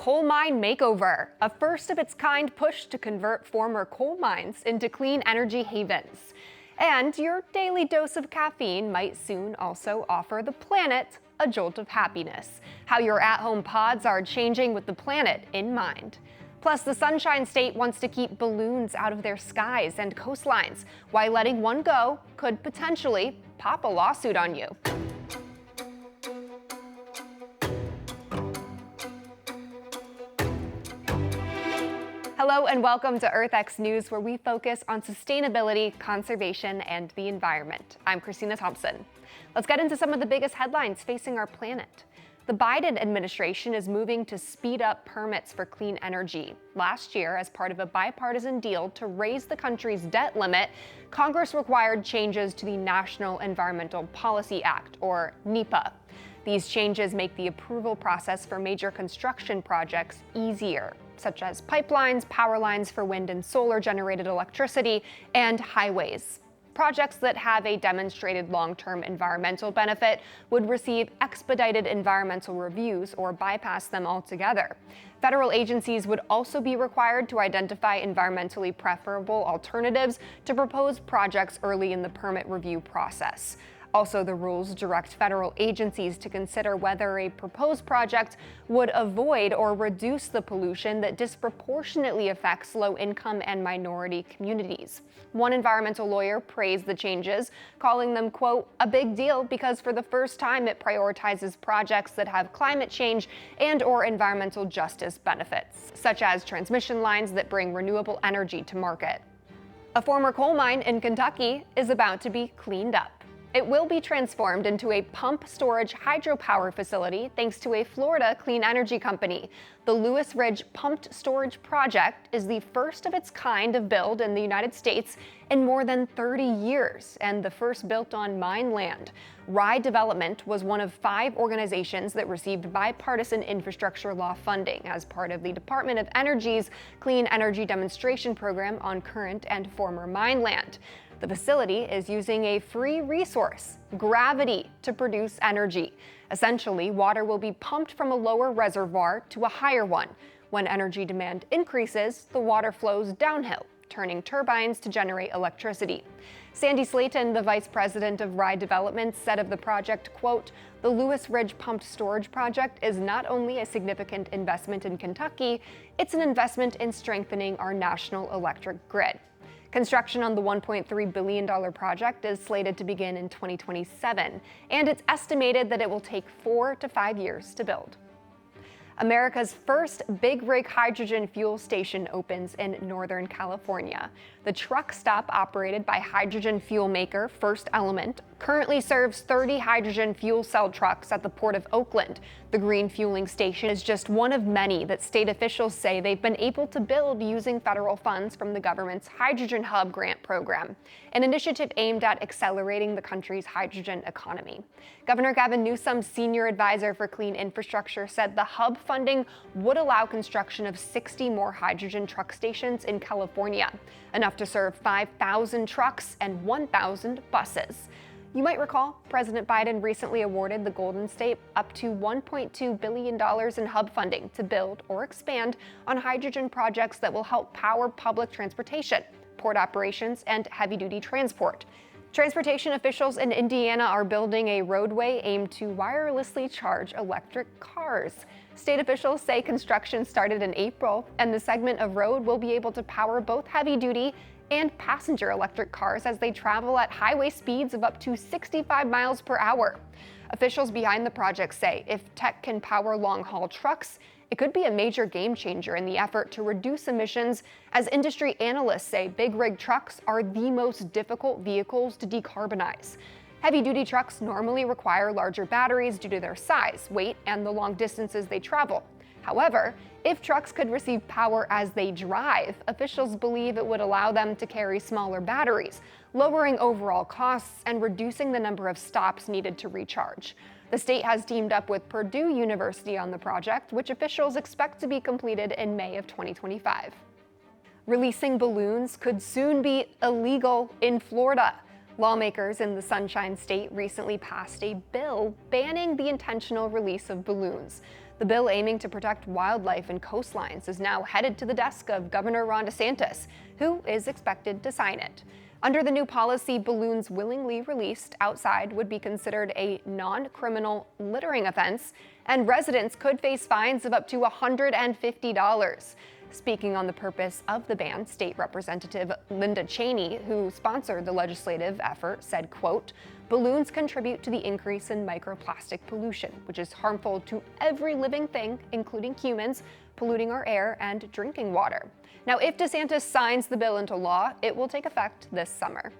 coal mine makeover, a first-of-its-kind push to convert former coal mines into clean energy havens. And your daily dose of caffeine might soon also offer the planet a jolt of happiness. How your at-home pods are changing with the planet in mind. Plus, the Sunshine State wants to keep balloons out of their skies and coastlines, why letting one go could potentially pop a lawsuit on you. Hello and welcome to EarthX News, where we focus on sustainability, conservation, and the environment. I'm Christina Thompson. Let's get into some of the biggest headlines facing our planet. The Biden administration is moving to speed up permits for clean energy. Last year, as part of a bipartisan deal to raise the country's debt limit, Congress required changes to the National Environmental Policy Act, or NEPA. These changes make the approval process for major construction projects easier, such as pipelines, power lines for wind and solar-generated electricity, and highways. Projects that have a demonstrated long-term environmental benefit would receive expedited environmental reviews or bypass them altogether. Federal agencies would also be required to identify environmentally preferable alternatives to proposed projects early in the permit review process. Also, the rules direct federal agencies to consider whether a proposed project would avoid or reduce the pollution that disproportionately affects low-income and minority communities. One environmental lawyer praised the changes, calling them, quote, a big deal because for the first time it prioritizes projects that have climate change and/or environmental justice benefits, such as transmission lines that bring renewable energy to market. A former coal mine in Kentucky is about to be cleaned up. It will be transformed into a pump storage hydropower facility thanks to a Florida clean energy company. The Lewis Ridge Pumped Storage Project is the first of its kind of build in the United States in more than 30 years, and the first built on mine land. Rye Development was one of 5 organizations that received bipartisan infrastructure law funding as part of the Department of Energy's Clean Energy Demonstration Program on current and former mine land. The facility is using a free resource, gravity, to produce energy. Essentially, water will be pumped from a lower reservoir to a higher one. When energy demand increases, the water flows downhill, turning turbines to generate electricity. Sandy Slayton, the vice president of Rye Development, said of the project, quote, the Lewis Ridge Pumped Storage Project is not only a significant investment in Kentucky, it's an investment in strengthening our national electric grid. Construction on the $1.3 billion project is slated to begin in 2027, and it's estimated that it will take 4 to 5 years to build. America's first big rig hydrogen fuel station opens in Northern California. The truck stop, operated by hydrogen fuel maker First Element, currently serves 30 hydrogen fuel cell trucks at the Port of Oakland. The green fueling station is just one of many that state officials say they've been able to build using federal funds from the government's Hydrogen Hub grant program, an initiative aimed at accelerating the country's hydrogen economy. Governor Gavin Newsom, senior advisor for clean infrastructure, said the hub funding would allow construction of 60 more hydrogen truck stations in California, enough to serve 5,000 trucks and 1,000 buses. You might recall President Biden recently awarded the Golden State up to $1.2 billion in hub funding to build or expand on hydrogen projects that will help power public transportation, port operations, and heavy-duty transport. Transportation officials in Indiana are building a roadway aimed to wirelessly charge electric cars. State officials say construction started in April, and the segment of road will be able to power both heavy-duty and passenger electric cars as they travel at highway speeds of up to 65 miles per hour. Officials behind the project say if tech can power long-haul trucks, it could be a major game changer in the effort to reduce emissions, as industry analysts say big rig trucks are the most difficult vehicles to decarbonize. Heavy-duty trucks normally require larger batteries due to their size, weight, and the long distances they travel. However, if trucks could receive power as they drive, officials believe it would allow them to carry smaller batteries, lowering overall costs and reducing the number of stops needed to recharge. The state has teamed up with Purdue University on the project, which officials expect to be completed in May of 2025. Releasing balloons could soon be illegal in Florida. Lawmakers in the Sunshine State recently passed a bill banning the intentional release of balloons. The bill, aiming to protect wildlife and coastlines, is now headed to the desk of Governor Ron DeSantis, who is expected to sign it. Under the new policy, balloons willingly released outside would be considered a non-criminal littering offense, and residents could face fines of up to $150. Speaking on the purpose of the ban, State Representative Linda Cheney, who sponsored the legislative effort, said, quote, "Balloons contribute to the increase in microplastic pollution, which is harmful to every living thing, including humans, polluting our air and drinking water." Now, if DeSantis signs the bill into law, it will take effect this summer.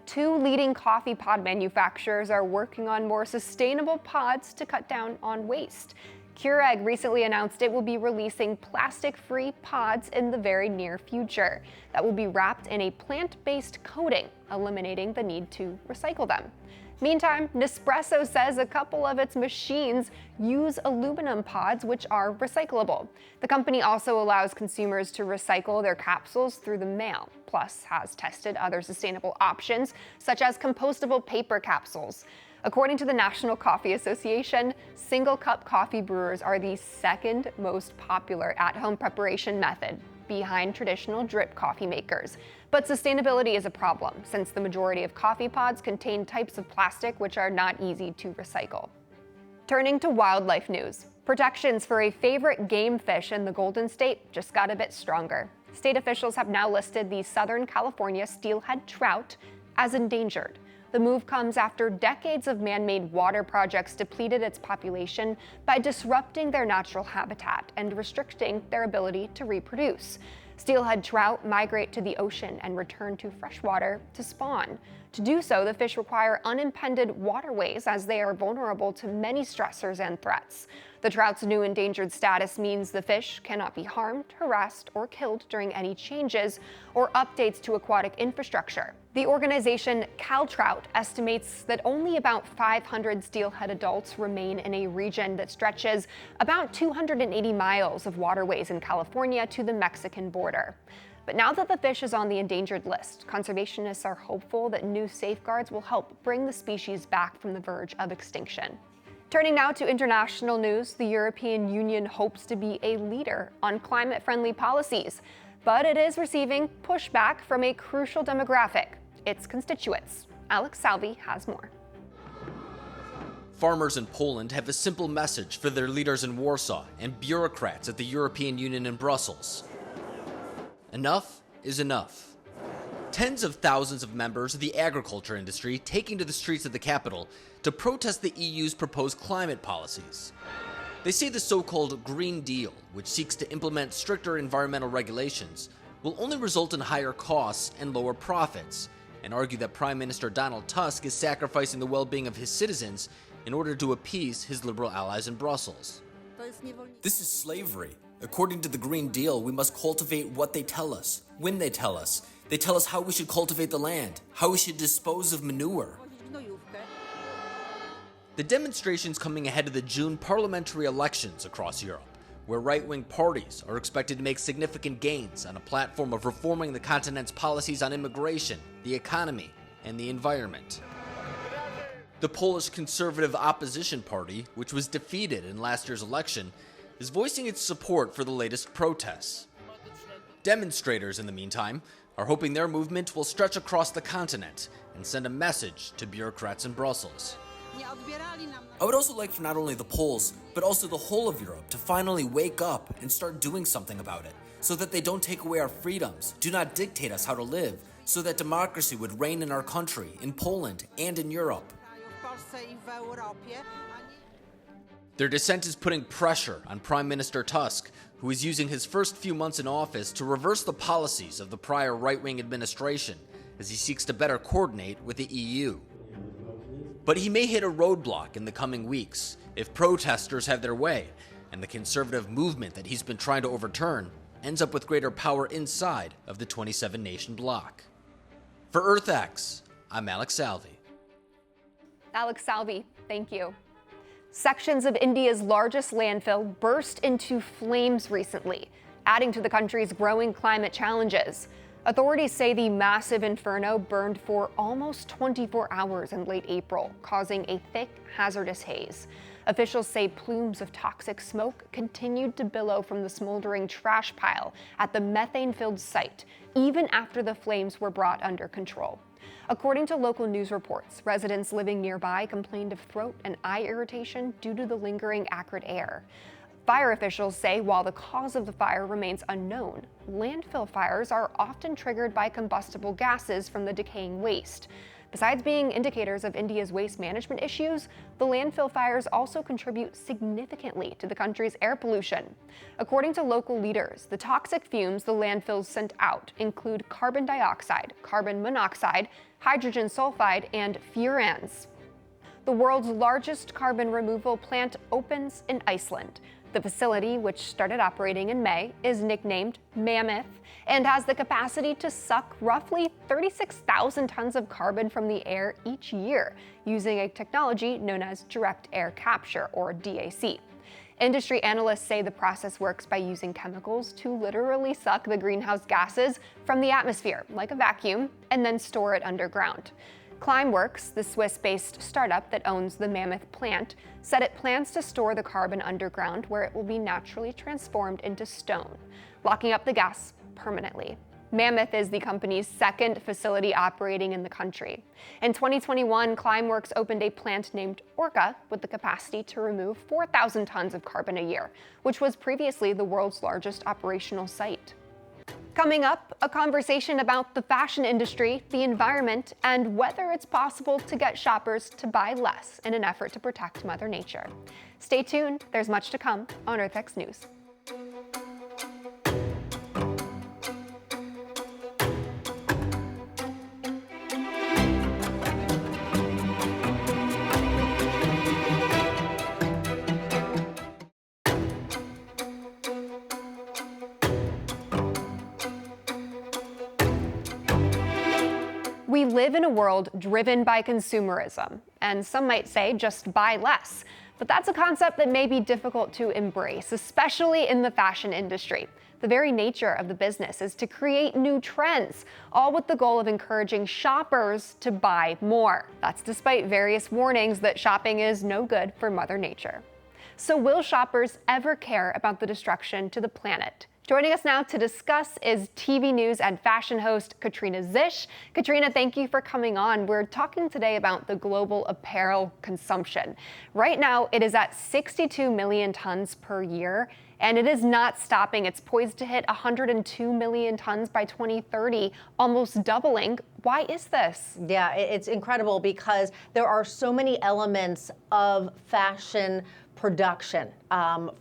Two leading coffee pod manufacturers are working on more sustainable pods to cut down on waste. Keurig recently announced it will be releasing plastic-free pods in the very near future that will be wrapped in a plant-based coating, eliminating the need to recycle them. Meantime, Nespresso says a couple of its machines use aluminum pods, which are recyclable. The company also allows consumers to recycle their capsules through the mail, plus has tested other sustainable options, such as compostable paper capsules. According to the National Coffee Association, single-cup coffee brewers are the second most popular at-home preparation method, behind traditional drip coffee makers. But sustainability is a problem, since the majority of coffee pods contain types of plastic which are not easy to recycle. Turning to wildlife news, protections for a favorite game fish in the Golden State just got a bit stronger. State officials have now listed the Southern California steelhead trout as endangered. The move comes after decades of man-made water projects depleted its population by disrupting their natural habitat and restricting their ability to reproduce. Steelhead trout migrate to the ocean and return to freshwater to spawn. To do so, the fish require unimpeded waterways as they are vulnerable to many stressors and threats. The trout's new endangered status means the fish cannot be harmed, harassed, or killed during any changes or updates to aquatic infrastructure. The organization CalTrout estimates that only about 500 steelhead adults remain in a region that stretches about 280 miles of waterways in California to the Mexican border. But now that the fish is on the endangered list, conservationists are hopeful that new safeguards will help bring the species back from the verge of extinction. Turning now to international news, the European Union hopes to be a leader on climate-friendly policies, but it is receiving pushback from a crucial demographic, its constituents. Alex Salvi has more. Farmers in Poland have a simple message for their leaders in Warsaw and bureaucrats at the European Union in Brussels. Enough is enough. Tens of thousands of members of the agriculture industry taking to the streets of the capital to protest the EU's proposed climate policies. They say the so-called Green Deal, which seeks to implement stricter environmental regulations, will only result in higher costs and lower profits, and argue that Prime Minister Donald Tusk is sacrificing the well-being of his citizens in order to appease his liberal allies in Brussels. This is slavery. According to the Green Deal, we must cultivate what they tell us, when they tell us. They tell us how we should cultivate the land, how we should dispose of manure. The demonstrations coming ahead of the June parliamentary elections across Europe, where right-wing parties are expected to make significant gains on a platform of reforming the continent's policies on immigration, the economy, and the environment. The Polish Conservative Opposition Party, which was defeated in last year's election, is voicing its support for the latest protests. Demonstrators, in the meantime, are hoping their movement will stretch across the continent and send a message to bureaucrats in Brussels. I would also like for not only the Poles, but also the whole of Europe to finally wake up and start doing something about it, so that they don't take away our freedoms, do not dictate us how to live, so that democracy would reign in our country, in Poland, and in Europe. Their dissent is putting pressure on Prime Minister Tusk, who is using his first few months in office to reverse the policies of the prior right-wing administration as he seeks to better coordinate with the EU. But he may hit a roadblock in the coming weeks if protesters have their way and the conservative movement that he's been trying to overturn ends up with greater power inside of the 27-nation bloc. For EarthX, I'm Alex Salvi. Alex Salvi, thank you. Sections of India's largest landfill burst into flames recently, adding to the country's growing climate challenges. Authorities say the massive inferno burned for almost 24 hours in late April, causing a thick, hazardous haze. Officials say plumes of toxic smoke continued to billow from the smoldering trash pile at the methane-filled site, even after the flames were brought under control. According to local news reports, residents living nearby complained of throat and eye irritation due to the lingering acrid air. Fire officials say while the cause of the fire remains unknown, landfill fires are often triggered by combustible gases from the decaying waste. Besides being indicators of India's waste management issues, the landfill fires also contribute significantly to the country's air pollution. According to local leaders, the toxic fumes the landfills sent out include carbon dioxide, carbon monoxide, hydrogen sulfide, and furans. The world's largest carbon removal plant opens in Iceland. The facility, which started operating in May, is nicknamed Mammoth and has the capacity to suck roughly 36,000 tons of carbon from the air each year, using a technology known as direct air capture, or DAC. Industry analysts say the process works by using chemicals to literally suck the greenhouse gases from the atmosphere, like a vacuum, and then store it underground. Climeworks, the Swiss-based startup that owns the Mammoth plant, said it plans to store the carbon underground where it will be naturally transformed into stone, locking up the gas permanently. Mammoth is the company's second facility operating in the country. In 2021, Climeworks opened a plant named Orca with the capacity to remove 4,000 tons of carbon a year, which was previously the world's largest operational site. Coming up, a conversation about the fashion industry, the environment, and whether it's possible to get shoppers to buy less in an effort to protect Mother Nature. Stay tuned, there's much to come on EarthX News. We live in a world driven by consumerism, and some might say just buy less. But that's a concept that may be difficult to embrace, especially in the fashion industry. The very nature of the business is to create new trends, all with the goal of encouraging shoppers to buy more. That's despite various warnings that shopping is no good for Mother Nature. So will shoppers ever care about the destruction to the planet? Joining us now to discuss is TV news and fashion host Katrina Zish. Katrina, thank you for coming on. We're talking today about the global apparel consumption. Right now, it is at 62 million tons per year, and it is not stopping. It's poised to hit 102 million tons by 2030, almost doubling. Why is this? Yeah, it's incredible because there are so many elements of fashion production,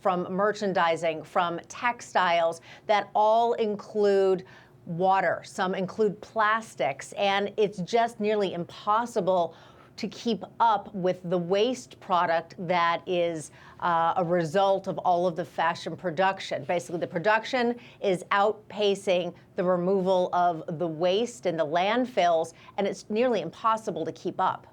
from merchandising, from textiles, that all include water, some include plastics, and it's just nearly impossible to keep up with the waste product that is a result of all of the fashion production. Basically, the production is outpacing the removal of the waste in the landfills, and it's nearly impossible to keep up.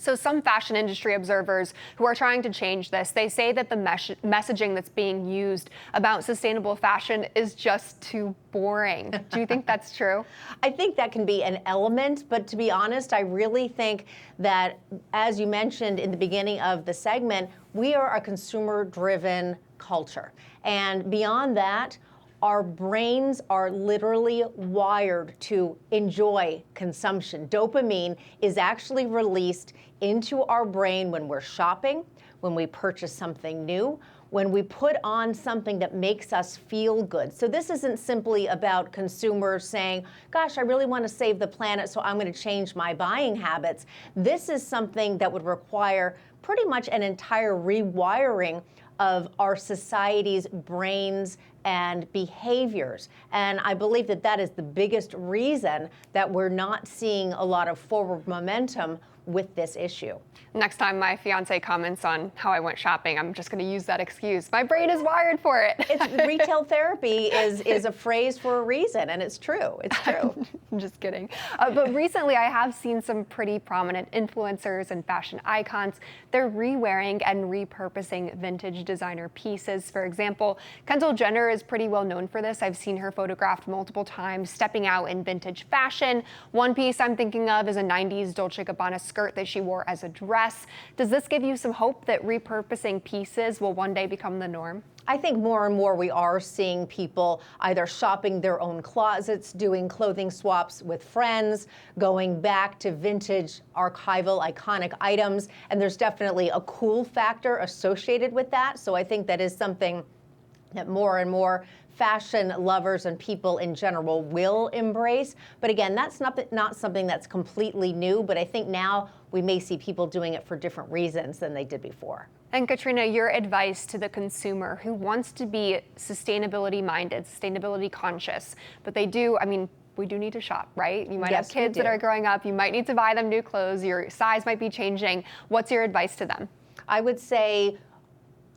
So some fashion industry observers who are trying to change this, they say that the messaging that's being used about sustainable fashion is just too boring. Do you think that's true? I think that can be an element, but to be honest, I really think that, as you mentioned in the beginning of the segment, we are a consumer-driven culture. And beyond that, our brains are literally wired to enjoy consumption. Dopamine is actually released into our brain when we're shopping, when we purchase something new, when we put on something that makes us feel good. So this isn't simply about consumers saying, gosh, I really want to save the planet, so I'm going to change my buying habits. This is something that would require pretty much an entire rewiring of our society's brains and behaviors. And I believe that that is the biggest reason that we're not seeing a lot of forward momentum with this issue. Next time my fiance comments on how I went shopping, I'm just going to use that excuse. My brain is wired for it. Retail therapy is a phrase for a reason, and it's true. It's true. I'm just kidding. But recently I have seen some pretty prominent influencers and fashion icons. They're re-wearing and repurposing vintage designer pieces. For example, Kendall Jenner is pretty well known for this. I've seen her photographed multiple times stepping out in vintage fashion. One piece I'm thinking of is a 90s Dolce & Gabbana skirt that she wore as a dress. Does this give you some hope that repurposing pieces will one day become the norm? I think more and more we are seeing people either shopping their own closets, doing clothing swaps with friends, going back to vintage, archival, iconic items, and there's definitely a cool factor associated with that. So I think that is something that more and more fashion lovers and people in general will embrace. But again, that's not something that's completely new, but I think now we may see people doing it for different reasons than they did before. And Katrina, your advice to the consumer who wants to be sustainability minded, sustainability conscious, but we do need to shop, right? You might have kids that are growing up, you might need to buy them new clothes, your size might be changing. What's your advice to them? I would say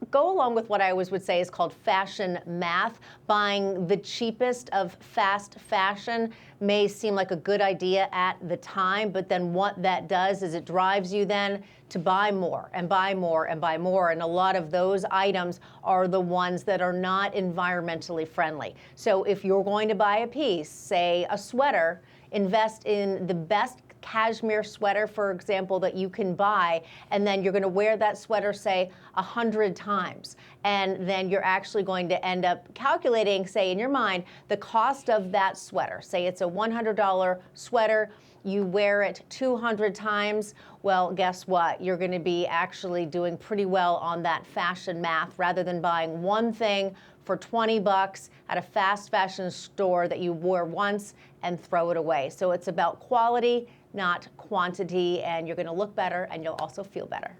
go along with what I always would say is called fashion math. Buying the cheapest of fast fashion may seem like a good idea at the time, but then what that does is it drives you then to buy more and buy more and buy more. And a lot of those items are the ones that are not environmentally friendly. So if you're going to buy a piece, say a sweater, invest in the best cashmere sweater, for example, that you can buy, and then you're going to wear that sweater, say, 100 times. And then you're actually going to end up calculating, say, in your mind, the cost of that sweater. Say it's a $100 sweater, you wear it 200 times. Well, guess what? You're going to be actually doing pretty well on that fashion math rather than buying one thing for 20 bucks at a fast fashion store that you wore once and throw it away. So it's about quality, not quantity, and you're going to look better and you'll also feel better.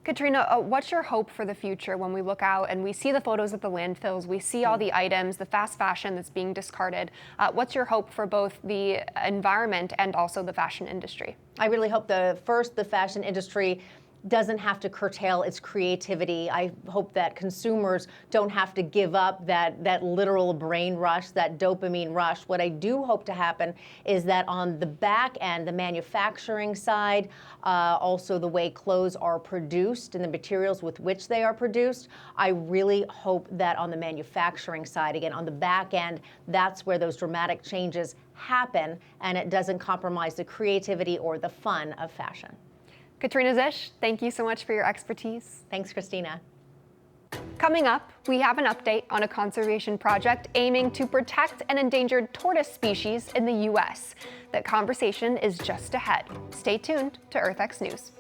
Katrina, what's your hope for the future when we look out and we see the photos at the landfills, we see all the items, the fast fashion that's being discarded? What's your hope for both the environment and also the fashion industry? I really hope the fashion industry doesn't have to curtail its creativity. I hope that consumers don't have to give up that literal brain rush, that dopamine rush. What I do hope to happen is that on the back end, the manufacturing side, also the way clothes are produced and the materials with which they are produced, I really hope that on the manufacturing side, again, on the back end, that's where those dramatic changes happen and it doesn't compromise the creativity or the fun of fashion. Katrina Zisch, thank you so much for your expertise. Thanks, Christina. Coming up, we have an update on a conservation project aiming to protect an endangered tortoise species in the U.S. That conversation is just ahead. Stay tuned to EarthX News.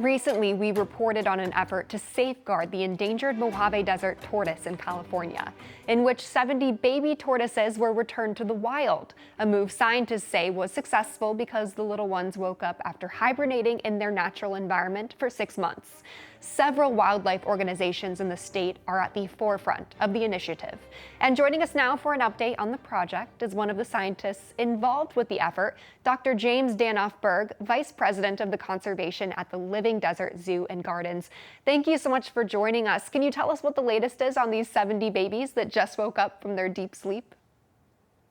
Recently, we reported on an effort to safeguard the endangered Mojave Desert tortoise in California, in which 70 baby tortoises were returned to the wild, a move scientists say was successful because the little ones woke up after hibernating in their natural environment for 6 months. Several wildlife organizations in the state are at the forefront of the initiative. And joining us now for an update on the project is one of the scientists involved with the effort, Dr. James Danoff-Berg, Vice President of the Conservation at the Living Desert Zoo and Gardens. Thank you so much for joining us. Can you tell us what the latest is on these 70 babies that just woke up from their deep sleep?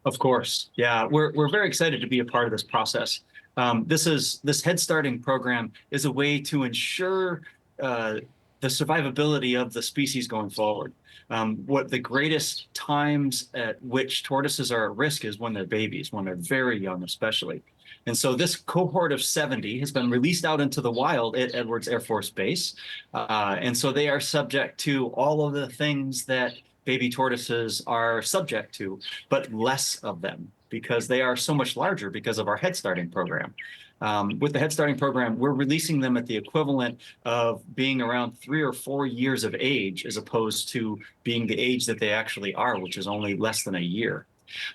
Of course. Yeah, we're very excited to be a part of this process. This Head Starting program is a way to ensure the survivability of the species going forward. What the greatest times at which tortoises are at risk is when they're babies, when they're very young especially. And so this cohort of 70 has been released out into the wild at Edwards Air Force Base. And so they are subject to all of the things that baby tortoises are subject to, but less of them. because they are so much larger because of our head starting program. With the head starting program, we're releasing them at the equivalent of being around 3 or 4 years of age, as opposed to being the age that they actually are, which is only less than a year.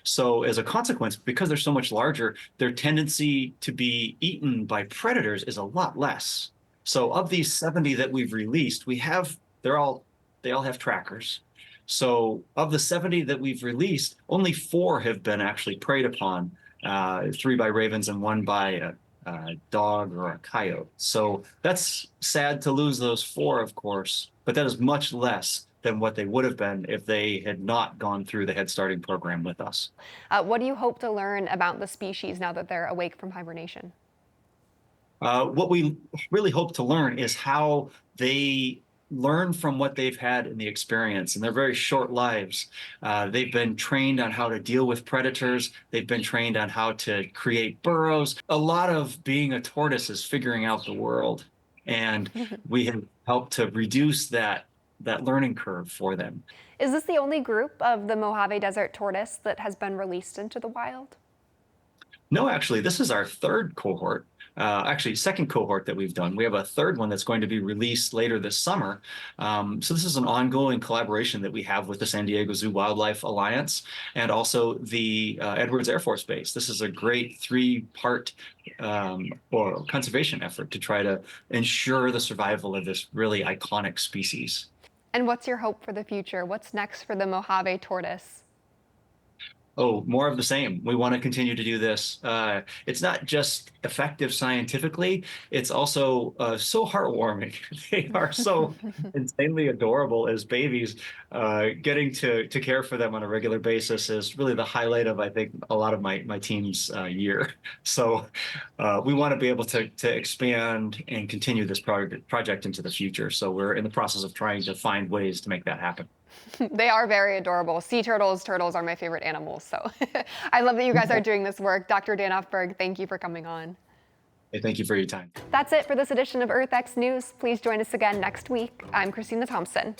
So as a consequence, because they're so much larger, their tendency to be eaten by predators is a lot less. So of these 70 that we've released, they all have trackers. So of the 70 that we've released, only 4 have been actually preyed upon, 3 by ravens and 1 by a dog or a coyote. So that's sad to lose those 4, of course, but that is much less than what they would have been if they had not gone through the head starting program with us. What do you hope to learn about the species now that they're awake from hibernation? What we really hope to learn is how they learn from what they've had in the experience in their very short lives. They've been trained on how to deal with predators. They've been trained on how to create burrows. A lot of being a tortoise is figuring out the world, and we have helped to reduce that learning curve for them. Is this the only group of the Mojave Desert tortoise that has been released into the wild? No, actually, this is our 3rd cohort. Actually, 2nd cohort that we've done. We have a 3rd one that's going to be released later this summer. So this is an ongoing collaboration that we have with the San Diego Zoo Wildlife Alliance and also the Edwards Air Force Base. This is a great 3-part or conservation effort to try to ensure the survival of this really iconic species. And what's your hope for the future? What's next for the Mojave tortoise? Oh, more of the same. We want to continue to do this. It's not just effective scientifically, it's also so heartwarming. They are so insanely adorable as babies. Getting to care for them on a regular basis is really the highlight of, I think, a lot of my team's year. So we want to be able to expand and continue this project into the future. So we're in the process of trying to find ways to make that happen. They are very adorable. Sea turtles are my favorite animals. So I love that you guys are doing this work. Dr. Dan Offberg, thank you for coming on. Hey, thank you for your time. That's it for this edition of EarthX News. Please join us again next week. I'm Christina Thompson.